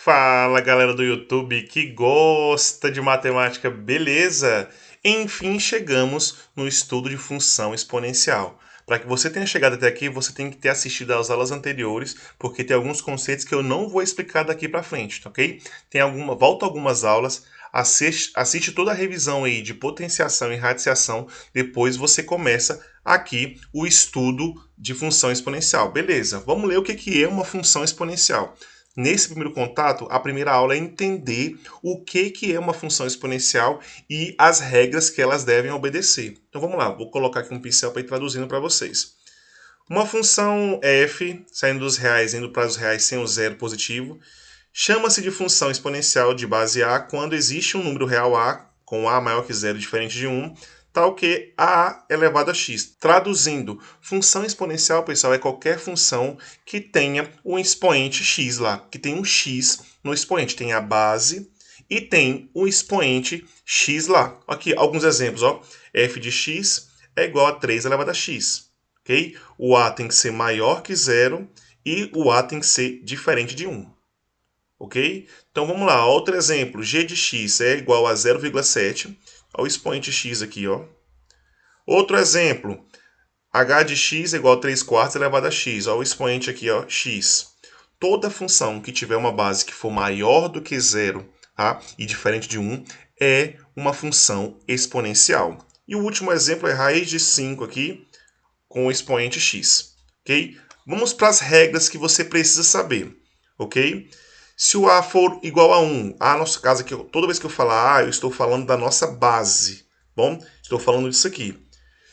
Fala galera do YouTube que gosta de matemática, beleza? Enfim, chegamos no estudo de função exponencial. Para que você tenha chegado até aqui, você tem que ter assistido às aulas anteriores, porque tem alguns conceitos que eu não vou explicar daqui para frente, tá ok? Volta algumas aulas, assiste toda a revisão aí de potenciação e radiciação, depois você começa aqui o estudo de função exponencial. Beleza, vamos ler o que é uma função exponencial. Nesse primeiro contato, a primeira aula é entender o que é uma função exponencial e as regras que elas devem obedecer. Então vamos lá, vou colocar aqui um pincel para ir traduzindo para vocês. Uma função f, saindo dos reais indo para os reais sem o zero positivo, chama-se de função exponencial de base a quando existe um número real a, com a maior que zero diferente de 1, tal que a elevado a x. Traduzindo, função exponencial, pessoal, é qualquer função que tenha um expoente x lá, que tem um x no expoente. Tem a base e tem um expoente x lá. Aqui, alguns exemplos, ó. F de x é igual a 3 elevado a x. Okay? O a tem que ser maior que 0 e o a tem que ser diferente de 1. Ok? Então, vamos lá. Outro exemplo. G de x é igual a 0,7. Olha o expoente x aqui, ó. Outro exemplo, h de x é igual a 3 quartos elevado a x. Olha o expoente aqui, ó, x. Toda função que tiver uma base que for maior do que 0, tá? E diferente de 1 é uma função exponencial. E o último exemplo é raiz de 5 aqui com o expoente x. Ok? Vamos para as regras que você precisa saber. Ok? Se o a for igual a 1, a nosso caso aqui, toda vez que eu falar a, eu estou falando da nossa base. Bom, estou falando disso aqui.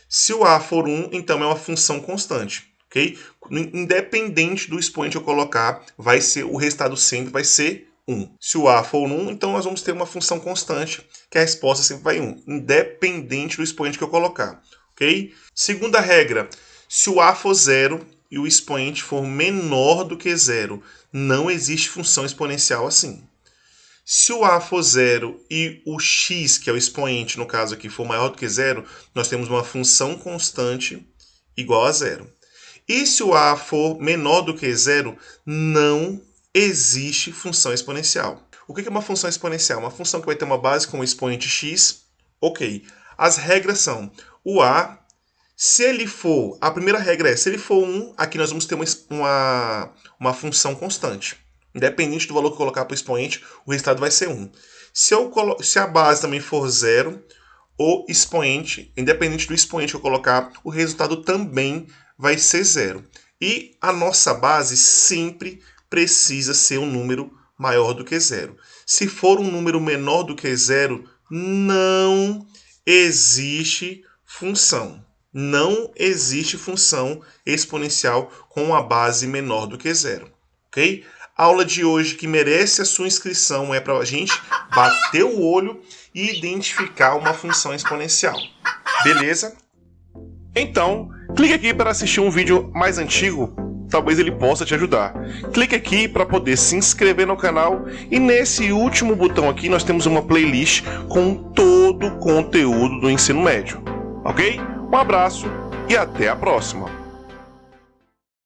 Se o a for 1, então é uma função constante. Ok? Independente do expoente que eu colocar, o resultado sempre vai ser 1. Se o a for 1, então nós vamos ter uma função constante, que a resposta sempre vai 1, independente do expoente que eu colocar. Ok? Segunda regra, se o a for 0 e o expoente for menor do que 0, não existe função exponencial assim. Se o a for 0 e o x, que é o expoente, no caso aqui, for maior do que 0, nós temos uma função constante igual a 0. E se o a for menor do que 0, não existe função exponencial. O que é uma função exponencial? Uma função que vai ter uma base com o expoente x. Ok. As regras são o a, se ele for, a primeira regra é, se ele for 1, aqui nós vamos ter uma função constante. Independente do valor que eu colocar para o expoente, o resultado vai ser 1. Se a base também for 0, o expoente, independente do expoente que eu colocar, o resultado também vai ser 0. E a nossa base sempre precisa ser um número maior do que 0. Se for um número menor do que 0, não existe função. Não existe função exponencial com uma base menor do que 0. Ok? A aula de hoje que merece a sua inscrição é para a gente bater o olho e identificar uma função exponencial. Beleza? Então, clique aqui para assistir um vídeo mais antigo, talvez ele possa te ajudar. Clique aqui para poder se inscrever no canal e nesse último botão aqui nós temos uma playlist com todo o conteúdo do ensino médio. Ok? Um abraço e até a próxima!